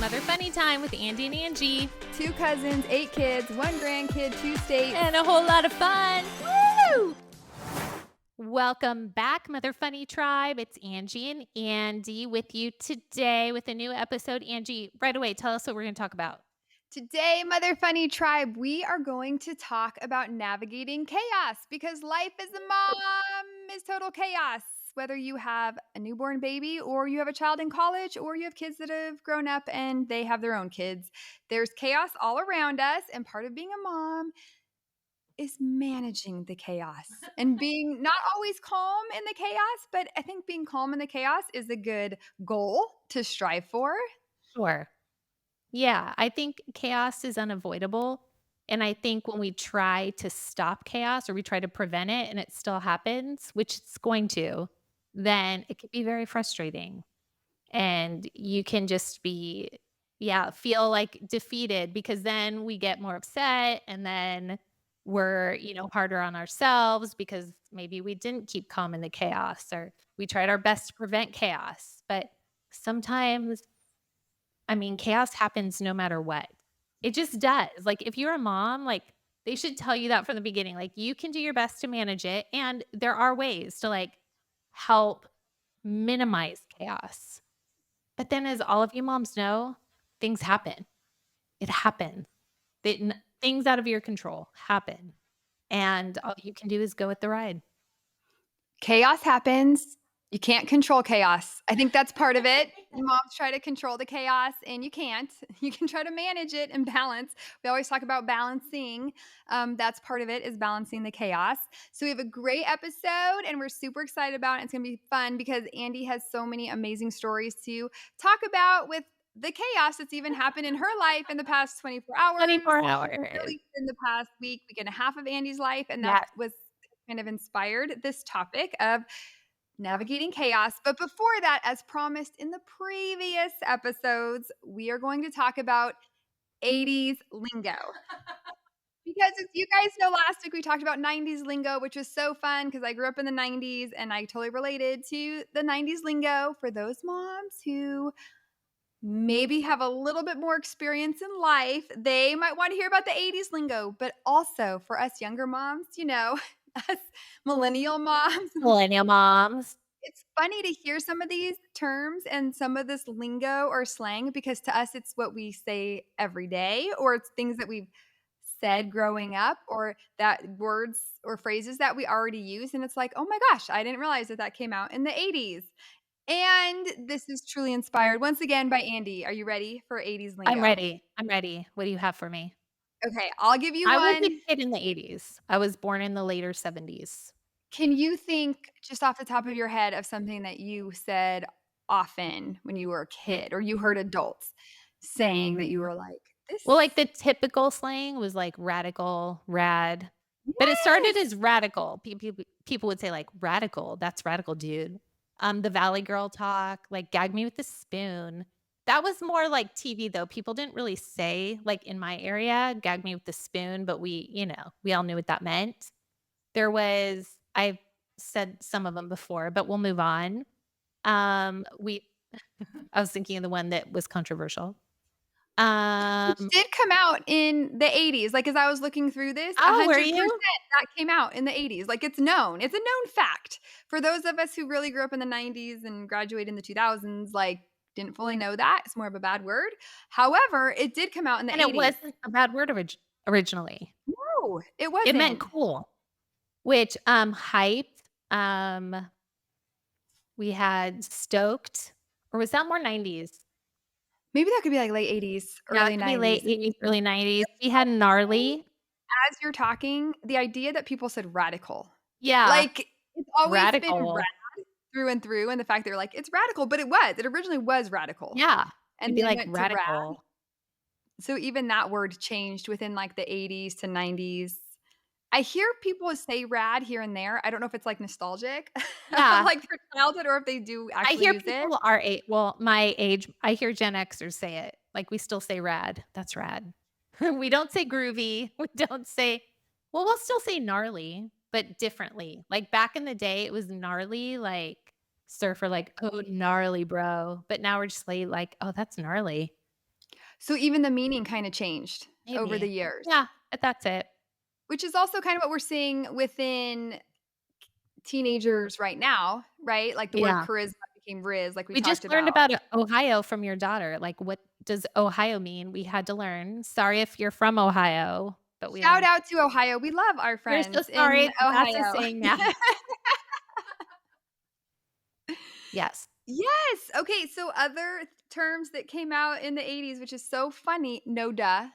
Mother Funny Time with Andie and Angie. 2 cousins, 8 kids, 1 grandkid, 2 states. And a whole lot of fun. Woo! Welcome back, Mother Funny Tribe. It's Angie and Andie with you today with a new episode. Angie, right away, tell us what we're going to talk about. Today, Mother Funny Tribe, we are going to talk about navigating chaos because life as a mom is total chaos. Whether you have a newborn baby or you have a child in college or you have kids that have grown up and they have their own kids, there's chaos all around us. And part of being a mom is managing the chaos and being not always calm in the chaos, but I think being calm in the chaos is a good goal to strive for. Sure. Yeah, I think chaos is unavoidable. And I think when we try to stop chaos or we try to prevent it and it still happens, which it's going to, then it can be very frustrating. And you can just be, feel like defeated because then we get more upset and then we're, harder on ourselves because maybe we didn't keep calm in the chaos or we tried our best to prevent chaos. But sometimes, chaos happens no matter what. It just does. Like if you're a mom, like they should tell you that from the beginning. Like you can do your best to manage it. And there are ways to like help minimize chaos. But then as all of you moms know, things happen. It happens. Things out of your control happen. And all you can do is go with the ride. Chaos happens. You can't control chaos. I think that's part of it. Moms try to control the chaos and you can't. You can try to manage it and balance. We always talk about balancing. That's part of it is balancing the chaos. So we have a great episode and we're super excited about it. It's going to be fun because Andie has so many amazing stories to talk about with the chaos that's even happened in her life in the past 24 hours. 24 hours. Really in the past week and a half of Andie's life. And Yes. that was kind of inspired this topic of navigating chaos. But before that, as promised in the previous episodes, we are going to talk about 80s lingo. Because as you guys know, last week we talked about 90s lingo, which was so fun because I grew up in the 90s and I totally related to the 90s lingo. For those moms who maybe have a little bit more experience in life, they might want to hear about the 80s lingo. But also for us younger moms, us millennial moms, Millennial moms. it's funny to hear some of these terms and some of this lingo or slang because to us it's what we say every day or it's things that we've said growing up or that words or phrases that we already use. And it's like, oh my gosh, I didn't realize that came out in the 80s. And this is truly inspired once again by Andie. Are you ready for 80s lingo? I'm ready. What do you have for me? Okay, I'll give you I one. was a kid in the 80s. I was born in the later 70s. Can you think just off the top of your head of something that you said often when you were a kid or you heard adults saying that you were like, this? Well, like the typical slang was like radical, rad. But it started as radical. People would say like radical. That's radical, dude. The Valley Girl talk, like gag me with the spoon. That was more like TV though. People didn't really say like in my area, gag me with the spoon, but we all knew what that meant. I've said some of them before, but we'll move on. I was thinking of the one that was controversial. Which did come out in the 80s. Like, as I was looking through this, Oh, were 100% you? that came out in the 80s. Like, it's known. It's a known fact. For those of us who really grew up in the 90s and graduated in the 2000s, like, didn't fully know that. It's more of a bad word. However, it did come out in the 80s. And it wasn't a bad word originally. No, it wasn't. It meant cool. Which, hyped, we had stoked, or was that more 90s? Maybe that could be like late 80s, Yeah, it early could be late 90s. 80s, early 90s. We had gnarly. As you're talking, the idea that people said radical. Yeah. Like, it's always been Radical. rad through and through, and the fact they're like, it's radical, but it was. It originally was radical. Yeah. And It'd be then like went to rad. radical. So even that word changed within like the 80s to 90s. I hear people say rad here and there. I don't know if it's like nostalgic, Yeah. like for childhood, or if they do I actually hear use it. people our age, my age, I hear Gen Xers say it. Like we still say rad. That's rad. We don't say groovy. We don't say, we'll still say gnarly, but differently. Like back in the day, it was gnarly, like surfer, like, oh, gnarly, bro. But now we're just like, oh, that's gnarly. So even the meaning kinda changed over the Maybe. years, Yeah, that's it. which is also kind of what we're seeing within teenagers right now, right? Like the word Yeah. charisma became Riz, like we We just talked learned about. about Ohio from your daughter, like, what does Ohio mean? We had to learn. Sorry if you're from Ohio, but we Shout learned. out to Ohio. We love our We're so friends in sorry that that's a Ohio. saying now. Yes. Yes. Okay, so other terms that came out in the '80s, which is so funny, no duh.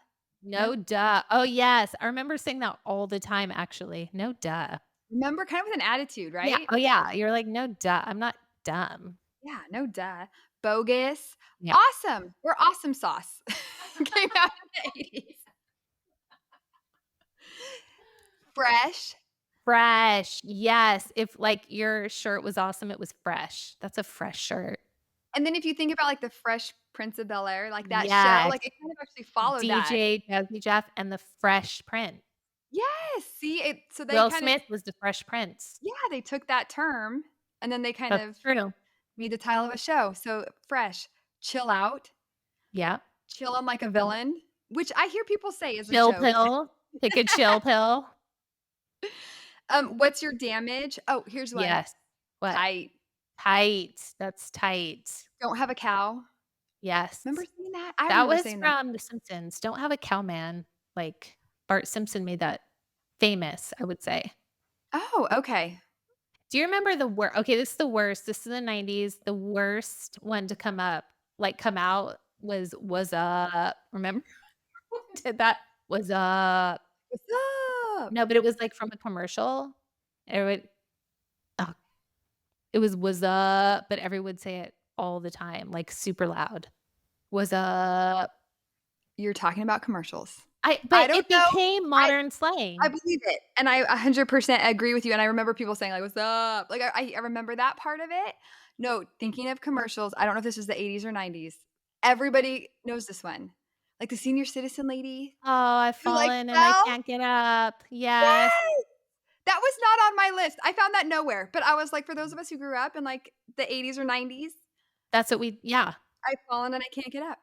No No duh. Oh, yes. I remember saying that all the time, actually. No duh. remember, kind of with an attitude, Yeah. right? Oh, yeah. You're like, "No duh. I'm not dumb." Yeah, no duh. Bogus. Yeah. Awesome. We're awesome sauce. Came out in the '80s. Fresh. Fresh. Yes. If, like, your shirt was awesome, it was fresh. That's a fresh shirt. And then if you think about, like, the Fresh Prince of Bel-Air, like, that show, Yes. like, it kind of actually followed that. DJ Jazzy Jeff and the Fresh Prince. Yes, see, it so they Will kind of Smith was the Fresh Prince. yeah, they took that term, and then they kind That's of true. made the title of a show, so fresh. Chill out, Yeah. chill 'em like a villain, which I hear people say is a Chill joke. pill. Take a chill pill. What's your damage? Oh, here's one. Yes. What? Tight. Tight. That's tight. Don't have a cow. Yes. Remember saying that? I That remember was saying that. from The Simpsons. Don't have a cowman. Like, Bart Simpson made that famous, I would say. Oh, okay. Do you remember the worst? Okay, this is the worst. This is the '90s. The worst one to come out was up. Remember? Did that? Was up. What's up? No, but it was, like, from a commercial. It would oh, it was up, but everyone would say it all the time, like, super loud. Was up. You're talking about commercials. I But don't it know. became I modern I slang. believe it, and I 100% agree with you, and I remember people saying, like, "What's up?" Like, I remember that part of it. No, thinking of commercials, I don't know if this was the '80s or '90s. Everybody knows this one. Like, the senior citizen lady "Oh, I've who, like, fallen and I fell? can't get up." Yes. Yes! That was not on my list. I found that nowhere, but I was like, for those of us who grew up in, like, the '80s or '90s, That's what we yeah. I've fallen and I can't get up.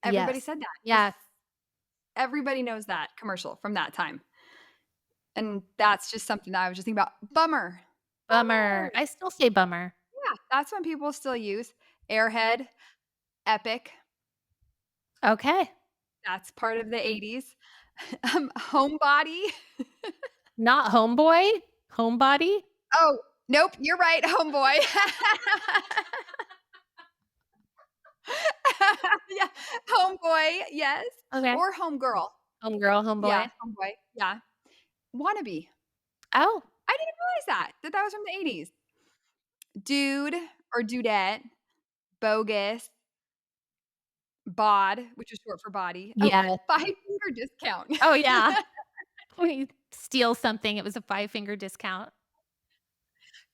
Everybody Yes. said that. Just Yes. everybody knows that commercial from that time, and that's just something that I was just thinking about. Bummer. Bummer. Bummer. I still say bummer. Yeah, that's when people still use Airhead, Epic, Okay. that's part of the '80s. Homebody. Not homeboy? Homebody? Oh, nope, you're right, Homeboy. Yeah, Homeboy, yes, Okay. or Homegirl. Homegirl, Yeah, homeboy. Homeboy, yeah. Wannabe. Oh, I didn't realize that was from the '80s. Dude or dudette, bogus, bod, which is short for body. Oh, yes. five-finger discount. Oh, yeah. We steal something, it was a five-finger discount.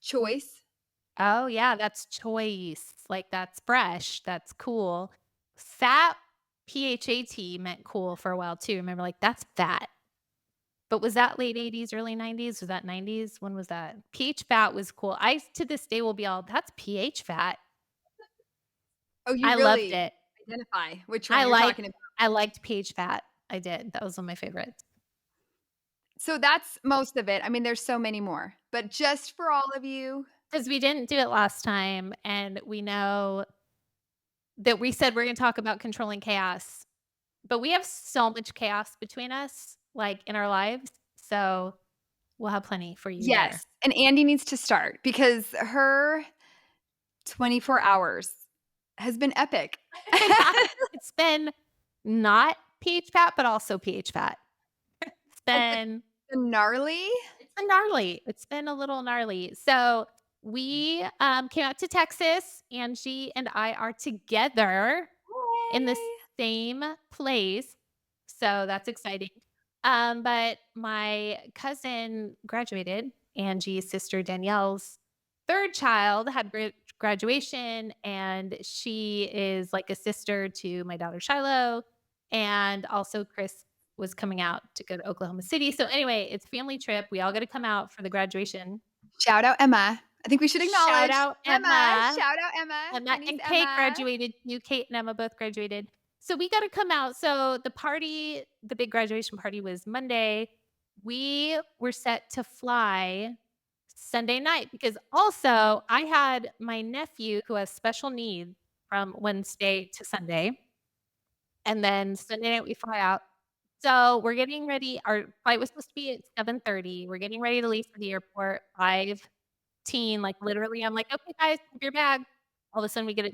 Choice. Oh, yeah, that's choice. Like, that's fresh, that's cool. Fat, PHAT meant cool for a while too, remember, like, that's fat. But was that late '80s, early '90s? Was that '90s? When was that? PH fat was cool. I to this day will be all, "That's PH fat." Oh, you I loved really it. identify which one I you're liked talking about. I liked PH fat. I did. That was one of my favorites. So that's most of it. I mean, there's so many more, but just for all of you. 'Cause we didn't do it last time, and we know that we said we're gonna talk about controlling chaos, but we have so much chaos between us, like, in our lives, so we'll have plenty for you there. Yes, and Andie needs to start because her 24 hours has been epic. It's been not PH fat, but also PH fat. It's Has it been been gnarly? it's been gnarly. It's been a little gnarly. So we came out to Texas. Angie and I are together in the Yay. same place. So that's exciting. But my cousin graduated, Angie's sister Danielle's third child had graduation, and she is like a sister to my daughter Shiloh. And also, Chris was coming out to go to Oklahoma City. So, anyway, it's a family trip. We all got to come out for the graduation. Shout out Emma. I think we should Shout acknowledge out Emma. Emma. Shout out Emma, my Emma niece and Kate Emma. graduated too. Kate and Emma both graduated. So we gotta come out. So the big graduation party was Monday. We were set to fly Sunday night because also I had my nephew who has special needs from Wednesday to Sunday, and then Sunday night we fly out. So we're getting ready. Our flight was supposed to be at 7:30. We're getting ready to leave for the airport, 5:15, like, literally, I'm like, "Okay, guys, pack your bag." All of a sudden, we get a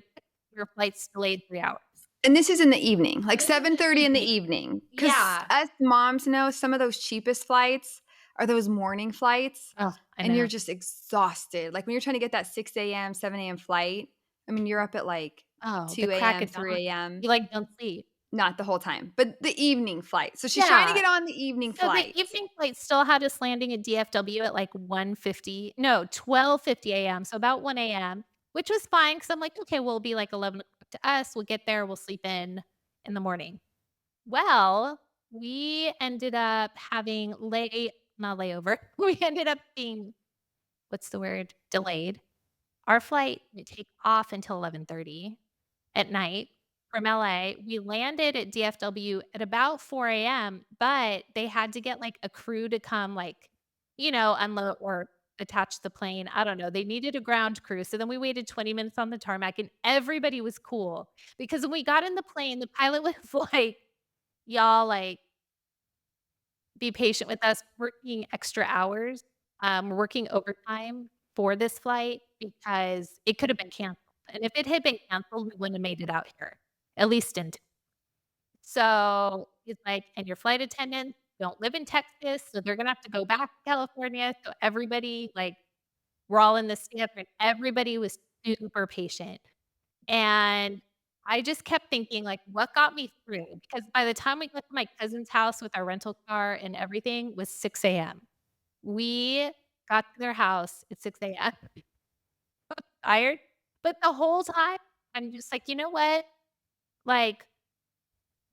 your flight's delayed 3 hours. And this is in the evening, like This is in the 7:30 in the evening. evening. Because Yeah. us moms know some of those cheapest flights are those morning flights, Oh, I and you're know. just exhausted. Like, when you're trying to get that 6 AM, 7 AM flight, I mean, you're up at, like, Oh, the 2 crack AM, of dawn. 3 AM. You, like, don't sleep. Not the whole time, but the evening flight. So she's trying to Yeah. get on the evening So the flight. evening flight still had us landing at DFW at, like, 1:50 no, 12:50 AM, so about 1 AM, which was fine because 'cause I'm like, "Okay, we'll be, like, 11 o'clock to us, we'll get there, we'll sleep in the morning." Well, we ended up having not layover, we ended up being, what's the word? Delayed. Our flight didn't take off until 11:30 at night from LA. We landed at DFW at about 4 AM, but they had to get, like, a crew to come, like, unload or attach the plane. I don't know. They needed a ground crew. So then we waited 20 minutes on the tarmac and everybody was cool because when we got in the plane, the pilot was like, "Y'all, like, be patient with us, working extra hours, we're working overtime for this flight because it could have been canceled, and if it had been canceled, we wouldn't have made it out here, at least in t." So, he's like, "And your flight attendants don't live in Texas, so they're gonna have to go back to California." So everybody, like, we're all in this together, and everybody was super patient. And I just kept thinking, like, what got me through? Because by the time we got to my cousin's house with our rental car and everything was 6 AM. We got to their house at 6 AM, tired, but the whole time, I'm just like, "You know what? Like,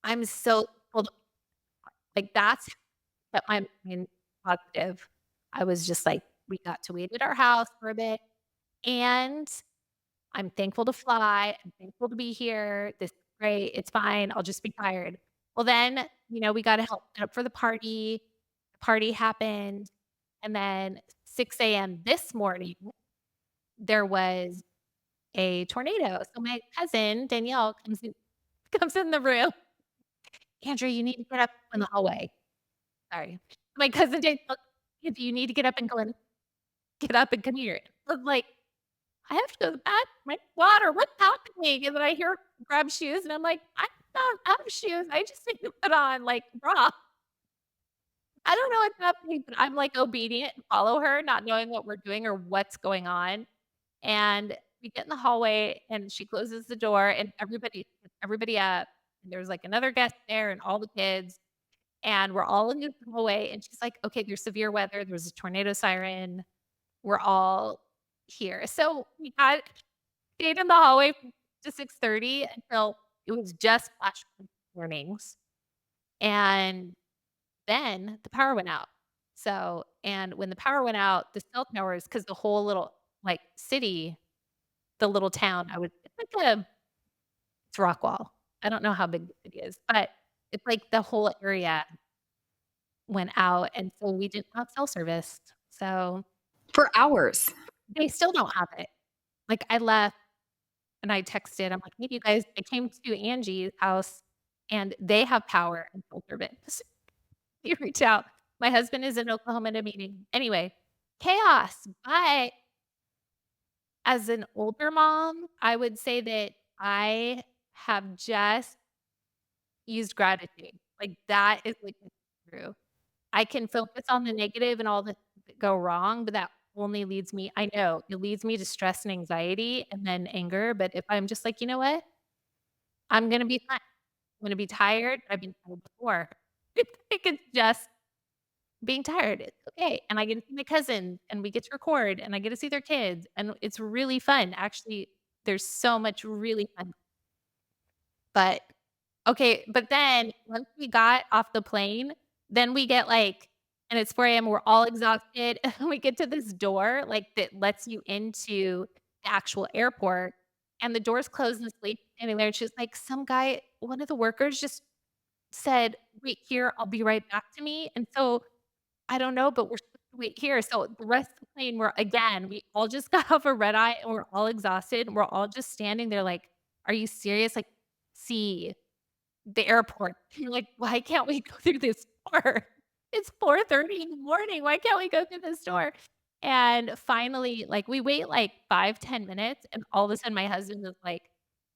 I'm so thankful that," like, that's kept my mind positive. I was just like, "We got to wait at our house for a bit, and I'm thankful to fly. I'm thankful to be here. This is great. It's fine. I'll just be tired." Well, then, we gotta help set up for the party. The party happened, and then 6 AM this morning, there was a tornado. So my cousin, Danielle, comes in the room. "Andrew, you need to get up in the hallway." Sorry. My cousin Danielle, "Andrew, you need to get up and come here." I was like, "I have to go to the bathroom, I need water, what's happening?" And then I hear her grab shoes, and I'm like, "I'm not out of shoes, I just need to put on, like, bra." I don't know what's happening, but I'm, like, obedient and follow her, not knowing what we're doing or what's going on, and we get in the hallway, and she closes the door, and everybody up, and there's, like, another guest there and all the kids, and we're all in this hallway, and she's like, "Okay, there's severe weather, there's a tornado siren, we're all here." So we stayed in the hallway to 6:30 until it was just flash warnings, and then the power went out. So and when the power went out, the cell towers, because the whole little, like, city, the little town, it's like it's Rockwall. I don't know how big the city is, but it's like the whole area went out, and so we didn't have cell service. So For hours. they still don't have it. Like, I left and I texted, I'm like, "Hey, you guys," I came to Angie's house, and they have power and cell service. You reach out. My husband is in Oklahoma in a meeting. Anyway, chaos, but as an older mom, I would say that I have just used gratitude. Like, that is what gets me through. I can focus on the negative and all the things that go wrong, but that only leads me, I know, it leads me to stress and anxiety and then anger, but if I'm just like, "You know what? I'm gonna be fine. I'm gonna be tired. I've been tired before." Like, it's just being tired. It's okay, and I get to see my cousins, and we get to record, and I get to see their kids, and it's really fun. Actually, there's so much really fun, but okay, but then once we got off the plane, then we get, like, and it's 4 AM, we're all exhausted, and we get to this door, like, that lets you into the actual airport, and the door's closed and this lady's standing there, and she's like, "Some guy one of the workers just said, 'Wait here, I'll be right back' to me," and so I don't know, but we're supposed to wait here, so the rest of the plane, we all just got off a red eye, and we're all exhausted, and we're all just standing there like, "Are you serious?" Like, "See the airport." You're like, "Why can't we go through this door? It's 4:30 in the morning, why can't we go through this door?" And finally, like, we wait, like, 5, 10 minutes, and all of a sudden my husband is like,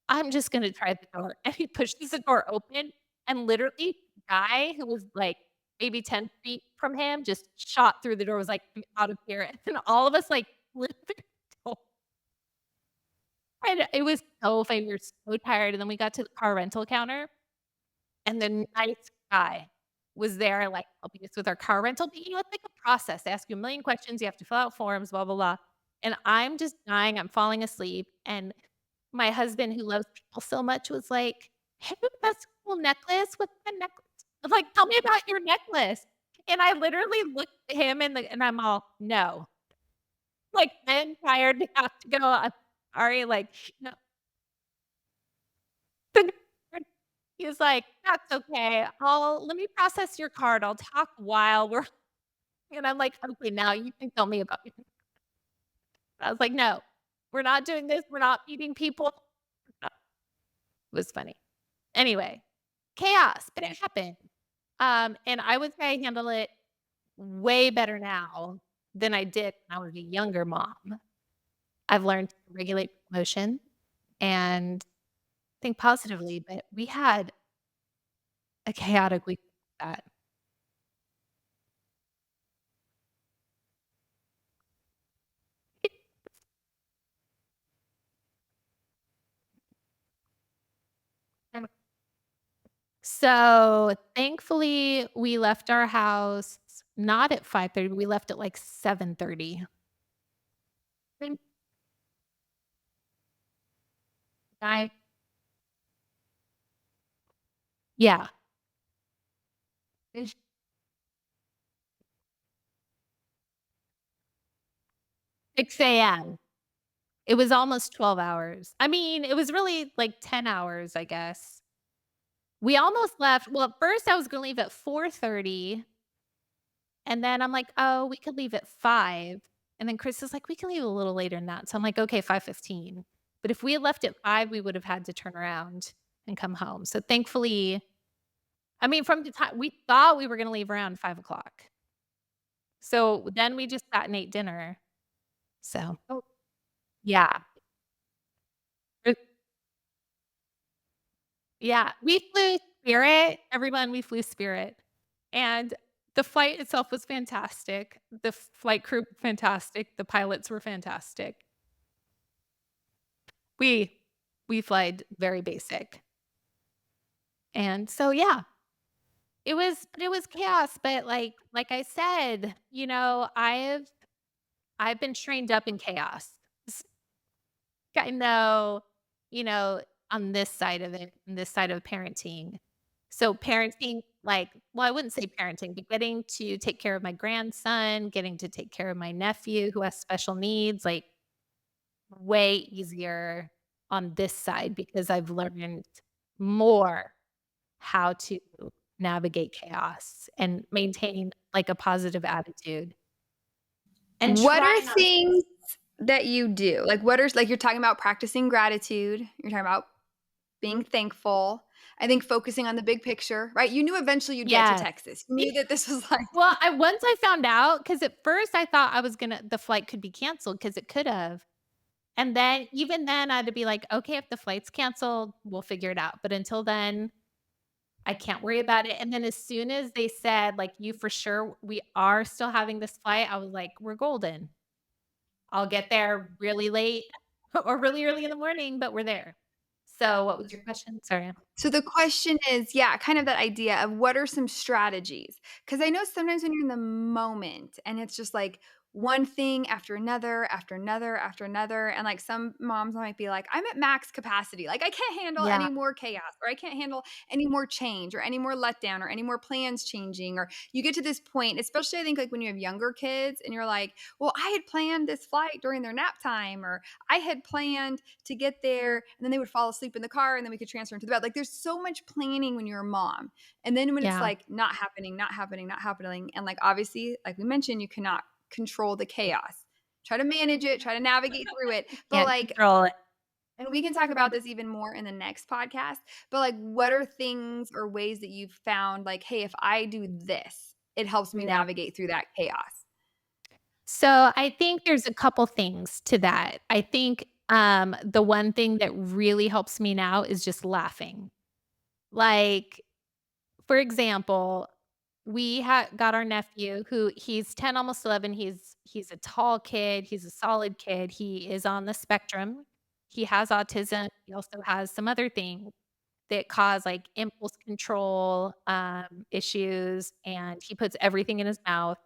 "I'm just gonna try the door," and he pushes the door open, and literally, the guy who was, like, maybe 10 feet from him just shot through the door, was like, "I'm out of here," and all of us, like, flipped through the door, and it was so funny, we were so tired, and then we got to the car rental counter, and the nice guy was there, like, helping us with our car rental, but, it's like a process. They ask you a million questions, you have to fill out forms, blah, blah, blah, and I'm just dying, I'm falling asleep, and my husband, who loves people so much, was like, "Have you got this cool necklace? What's that necklace?" I'm like, "Tell me about your necklace." And I literally looked at him and I'm all, "No." Like, I'm tired, we have to go, I'm sorry, like, no. He was like, "That's okay. I'll let me process your card. I'll talk while we're" and I'm like, "Okay, now you can tell me about your" I was like, "No, we're not doing this. We're not meeting people." It was funny. Anyway, chaos, but it happened. And I would say I handle it way better now than I did when I was a younger mom. I've learned to regulate emotion and think positively, but we had a chaotic week with that. So, thankfully, we left our house not at 5:30, we left at, like, 7:30. And I yeah, it's 6 AM. It was almost 12 hours. I mean, it was really, like, 10 hours, I guess. We almost left well, at first, I was gonna leave at 4:30, and then I'm like, "Oh, we could leave at 5." And then Chris is like, "We can leave a little later than that." So I'm like, "Okay, 5:15." But if we had left at 5, we would have had to turn around and come home. So, thankfully I mean, from the time we thought we were gonna leave around 5 o'clock. So, then we just sat and ate dinner. So oh, yeah. Er yeah, we flew Spirit, everyone, we flew Spirit, and the flight itself was fantastic. The flight crew fantastic, the pilots were fantastic. We we flied very basic, and so, yeah, it was chaos, but, like I said, I've been trained up in chaos. S I know, you know, on this side of it, on this side of parenting. So parenting, like well, I wouldn't say parenting, but getting to take care of my grandson, getting to take care of my nephew who has special needs, like, way easier on this side because I've learned more how to navigate chaos and maintain, like, a positive attitude and What try are not to things that you do? Like, what are like, you're talking about practicing gratitude, you're talking about being thankful, I think focusing on the big picture, right? You knew eventually you'd get to Yes. Texas. You knew that this was like Well, I once I found out because at first I thought I was gonna the flight could be canceled because it could have, and then even then, I had to be like, "Okay, if the flight's canceled, we'll figure it out, but until then, I can't worry about it," and then as soon as they said, like, "You for sure we are still having this flight," I was like, "We're golden. I'll get there really late or really early in the morning, but we're there." So, what was your question? Sorry. so the question is, yeah, kind of that idea of what are some strategies? Because I know sometimes when you're in the moment and it's just like, one thing after another, after another, after another, and, like, some moms might be like, "I'm at max capacity, like, I can't handle Yeah, any more chaos, or I can't handle any more change, or any more letdown, or any more plans changing," or you get to this point, especially I think, like, when you have younger kids and you're like, "Well, I had planned this flight during their nap time," or "I had planned to get there," and then they would fall asleep in the car, and then we could transfer them to the bed. Like, there's so much planning when you're a mom, and then when it's, yeah. like, not happening, not happening, not happening, and, like, obviously, like we mentioned, you cannot control the chaos. Try to manage it, try to navigate through it, but, Can't like, control it. and we can talk about this even more in the next podcast, but, like, what are things or ways that you've found, like, "Hey, if I do this, it helps me Yeah. navigate through that chaos." So, I think there's a couple things to that. I think, the one thing that really helps me now is just laughing. Like, for example, we got our nephew who he's 10, almost 11. He's a tall kid, he's a solid kid, he is on the spectrum. He has autism, he also has some other things that cause, like, impulse control, issues, and he puts everything in his mouth,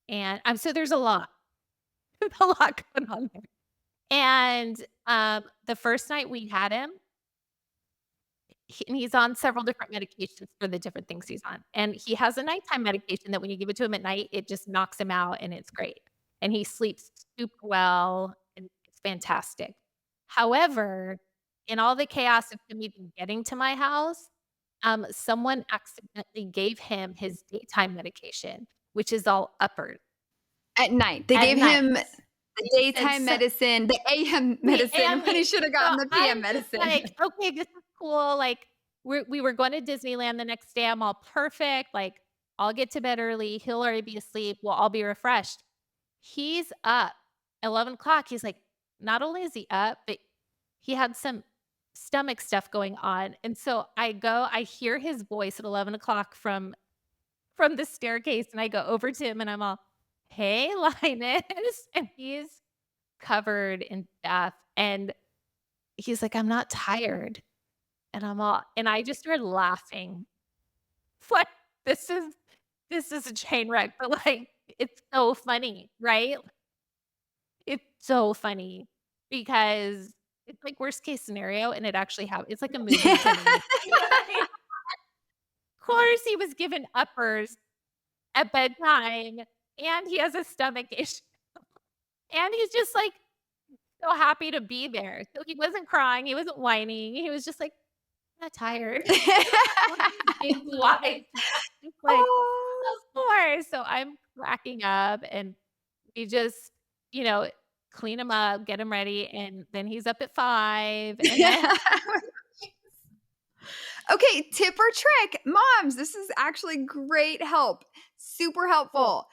and, so there's a lot, a lot going on there. And, the first night we had him, and he's on several different medications for the different things he's on, and he has a nighttime medication that when you give it to him at night, it just knocks him out, and it's great, and he sleeps super well, and it's fantastic. However, in all the chaos of him even getting to my house, someone accidentally gave him his daytime medication, which is all uppers, At night. They at gave night, him the and daytime so medicine, the AM the medicine when he Andie. shoulda So gotten the PM I'm just medicine. like, "Okay, this is cool," like, we were going to Disneyland the next day, I'm all perfect, like, I'll get to bed early, he'll already be asleep, we'll all be refreshed. He's up, 11 o'clock. He's like, not only is he up, but he had some stomach stuff going on, and so I hear his voice at 11 o'clock from the staircase, and I go over to him, and I'm all, "Hey, Linus," and he's covered in stuff, and he's like, "I'm not tired." And I just started laughing. It's like, this is this is a train wreck, but, like, it's so funny, right? It's so funny because it's like worst case scenario, and it actually it's like a movie to me. Like, of course, he was given uppers at bedtime, and he has a stomach issue, and he's just, like, so happy to be there. So he wasn't crying, he wasn't whining, he was just like, "I'm not tired." With these big blue eyes. Just like, Oh. "Of course." So I'm cracking up, and we just, you know, clean him up, get him ready, and then he's up at 5, and then Okay, tip or trick, moms, this is actually great help, super cool. helpful.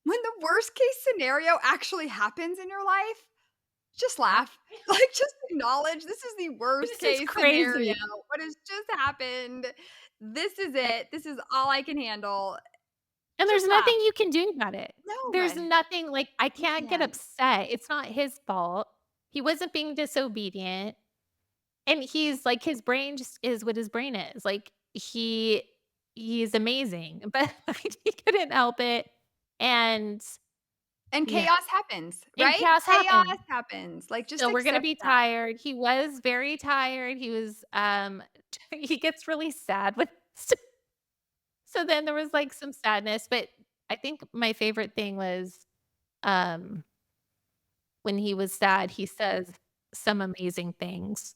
When the worst case scenario actually happens in your life, just Yeah. laugh. Like, just acknowledge this is the worst This is case scenario. crazy. What has just happened? This is it. This is all I can handle. And there's Just laugh. nothing you can do about it. There's No, nothing like, I you can't get can't. upset. It's not his fault. He wasn't being disobedient, and he's like, his brain just is what his brain is. Like, he's amazing, but he couldn't help it, and And yeah, chaos happens, and right? chaos Chaos happened. happens. Like, just So we're gonna accept be that. tired. He was very tired. He was, he gets really sad with so then there was, like, some sadness, but I think my favorite thing was, um, when he was sad, he says some amazing things.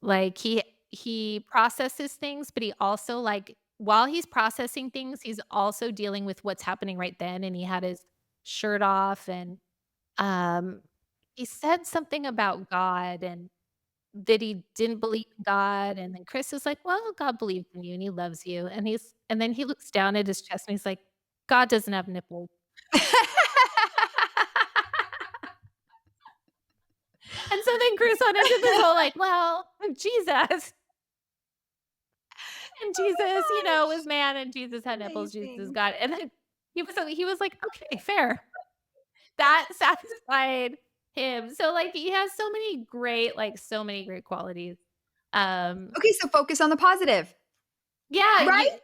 Like, he processes things, but he also, like, while he's processing things, he's also dealing with what's happening right then, and he had his shirt off, and, um, he said something about God and that he didn't believe in God, and then Chris is like, "Well, God believes in you, and he loves you," and then he looks down at his chest, and he's like, "God doesn't have nipples." And so then Chris went into this whole, like, "Well, Jesus, and Oh Jesus, was my man, and Jesus had gosh, nipples, Jesus is amazing. God," and then he was like, "Okay, fair." That satisfied him. So, like, he has so many great qualities. Um Okay, so focus on the positive, Yeah, right?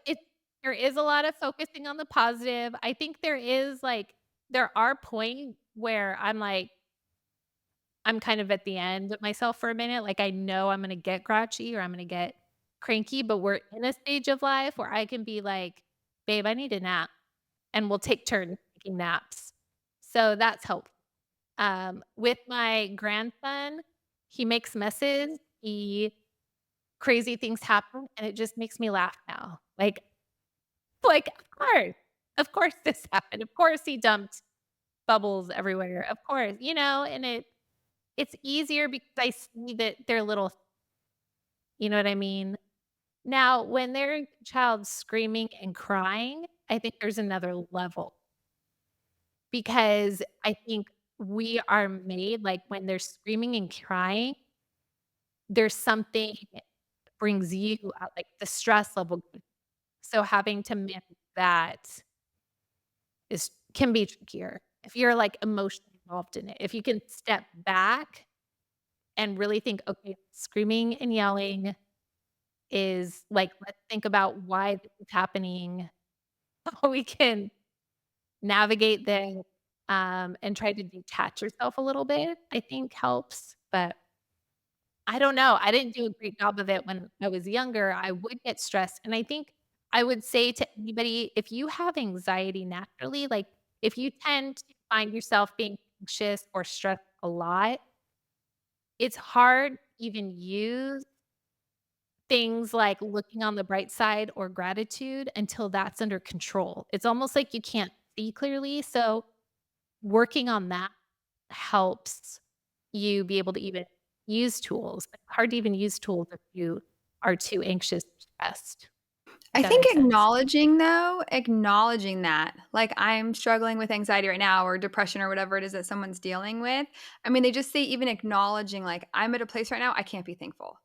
there is a lot of focusing on the positive. I think there is, like there are points where I'm like, I'm kind of at the end of myself for a minute, like, I know I'm gonna get grouchy or I'm gonna get cranky, but we're in a stage of life where I can be like, "Babe, I need a nap," and we'll take turns taking naps. So that's helpful. With my grandson, he makes messes, crazy things happen, and it just makes me laugh now. Like, of course this happened. Of course he dumped bubbles everywhere. Of course, and it's easier because I see that they're little, you know what I mean? Now, when their child's screaming and crying, I think there's another level because I think we are made like when they're screaming and crying, there's something that brings you out, like the stress level. So having to manage that is can be trickier if you're like emotionally involved in it. If you can step back and really think, okay, screaming and yelling is like, let's think about why this is happening, how we can navigate this, and try to detach yourself a little bit, I think helps, but I don't know, I didn't do a great job of it when I was younger, I would get stressed, and I think I would say to anybody, if you have anxiety naturally, like, if you tend to find yourself being anxious or stressed a lot, it's hard to even use things like looking on the bright side or gratitude until that's under control. It's almost like you can't see clearly, so working on that helps you be able to even use tools. It's hard to even use tools if you are too anxious or stressed, if I that think makes sense. acknowledging that, like, I'm struggling with anxiety right now or depression or whatever it is that someone's dealing with. I mean, they just say even acknowledging, like, I'm at a place right now, I can't be thankful.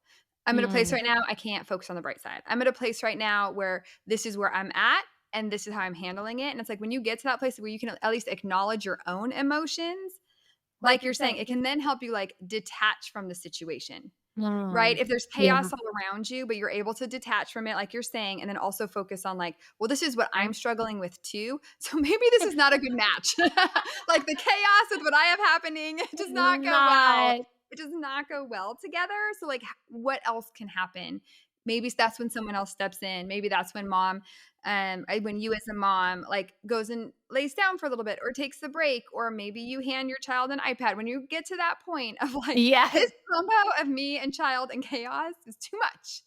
I'm at a place Mm, right now, I can't focus on the bright side. I'm at a place right now where this is where I'm at and this is how I'm handling it. And it's like when you get to that place where you can at least acknowledge your own emotions, like you're saying, it can then help you like detach from the situation. Right? mm, If there's yeah. chaos all around you, but you're able to detach from it, like you're saying, and then also focus on like, well, this is what I'm struggling with too. So maybe this is not a good match. Like the chaos with what I have happening, it does It's not go well. not. It does not go well together. So like what else can happen? Maybe that's when someone else steps in. Maybe that's when mom when you as a mom like goes and lays down for a little bit or takes the break, or maybe you hand your child an iPad when you get to that point of like Yes. this combo of me and child and chaos is too much.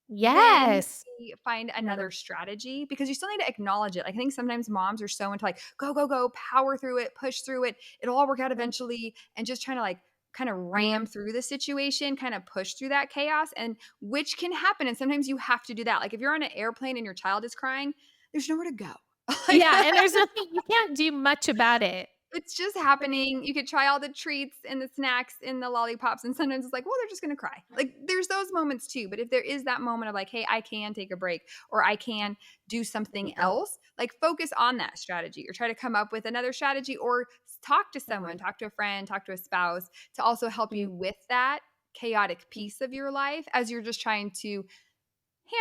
Then Yes. maybe find Another another strategy because you still need to acknowledge it. Like, I think sometimes moms are so into like, go, go, go, power through it, push through it. It'll all work out eventually. And just trying to like kind of ram through the situation, kind of push through that chaos, and which can happen. And sometimes you have to do that. Like, if you're on an airplane and your child is crying, there's nowhere to go. Like, yeah, and there's nothing you can't do much about it. it's just happening. You could try all the treats and the snacks and the lollipops, and sometimes it's like, well, they're just gonna cry. Like, there's those moments too. But if there is that moment of like, hey, I can take a break or I can do something else, like focus on that strategy or try to come up with another strategy or talk to someone, talk to a friend, talk to a spouse to also help you with that chaotic piece of your life as you're just trying to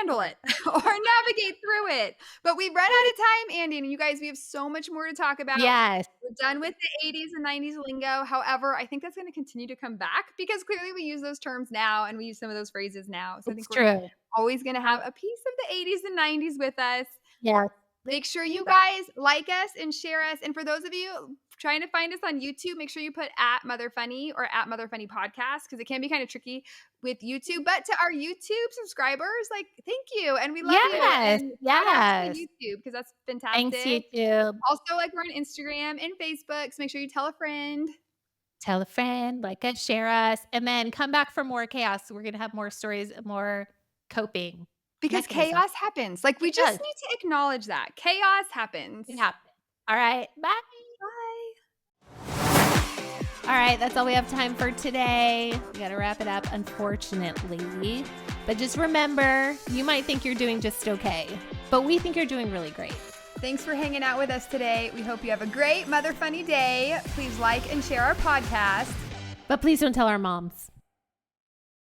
handle it or navigate through it. But we've run out of time, Andy, and you guys, we have so much more to talk about. Yes, We're done with the 80s and 90s lingo. However, I think that's going to continue to come back because clearly we use those terms now and we use some of those phrases now. So I it's think we're true. always going to have a piece of the 80s and 90s with us. Yes. Make sure you guys like us and share us. And for those of you trying to find us on YouTube, make sure you put at Mother Funny or at Mother Funny Podcast because it can be kind of tricky with YouTube. But to our YouTube subscribers, like, thank you. And we love you. Yes, And shout out to the yes. YouTube because that's Thanks, fantastic. YouTube. Also, like, we're on Instagram and Facebook. So make sure you tell a friend Tell a friend, like us, share us, and then come back for more chaos. We're gonna have more stories, more coping because mechanism. chaos happens. Like, we It just does. need to acknowledge that chaos happens. It happens. All right. Bye. Bye. All right. That's all we have time for today. We got to wrap it up, unfortunately. But just remember, you might think you're doing just okay, but we think you're doing really great. Thanks for hanging out with us today. We hope you have a great Mother Funny day. Please like and share our podcast. But please don't tell our moms.